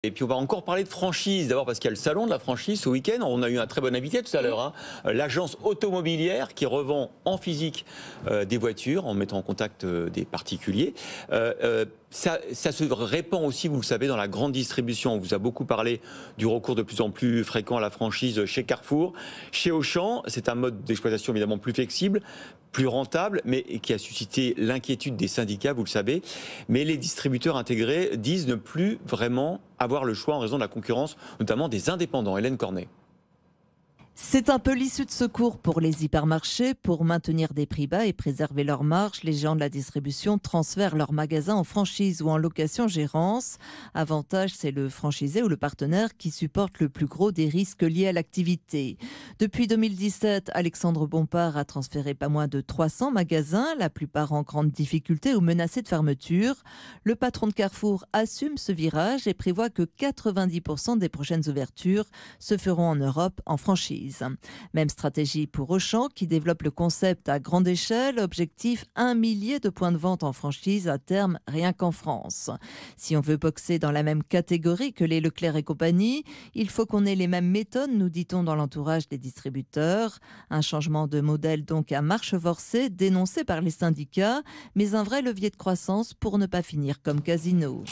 Et puis on va encore parler de franchise, d'abord parce qu'il y a le salon de la franchise ce week-end. On a eu un très bon invité tout à l'heure, hein. L'agence automobilière qui revend en physique des voitures en mettant en contact des particuliers. Ça se répand aussi, vous le savez, dans la grande distribution. On vous a beaucoup parlé du recours de plus en plus fréquent à la franchise chez Carrefour. Chez Auchan, c'est un mode d'exploitation évidemment plus flexible, plus rentable, mais qui a suscité l'inquiétude des syndicats, vous le savez. Mais les distributeurs intégrés disent ne plus vraiment avoir le choix en raison de la concurrence, notamment des indépendants. Hélène Cornet. C'est un peu l'issue de secours pour les hypermarchés. Pour maintenir des prix bas et préserver leurs marges, les géants de la distribution transfèrent leurs magasins en franchise ou en location-gérance. Avantage, c'est le franchisé ou le partenaire qui supporte le plus gros des risques liés à l'activité. Depuis 2017, Alexandre Bompard a transféré pas moins de 300 magasins, la plupart en grande difficulté ou menacés de fermeture. Le patron de Carrefour assume ce virage et prévoit que 90% des prochaines ouvertures se feront en Europe en franchise. Même stratégie pour Auchan qui développe le concept à grande échelle. Objectif 1 millier de points de vente en franchise à terme rien qu'en France. Si on veut boxer dans la même catégorie que les Leclerc et compagnie, il faut qu'on ait les mêmes méthodes, nous dit-on dans l'entourage des distributeurs. Un changement de modèle donc à marche forcée dénoncé par les syndicats, mais un vrai levier de croissance pour ne pas finir comme Casino.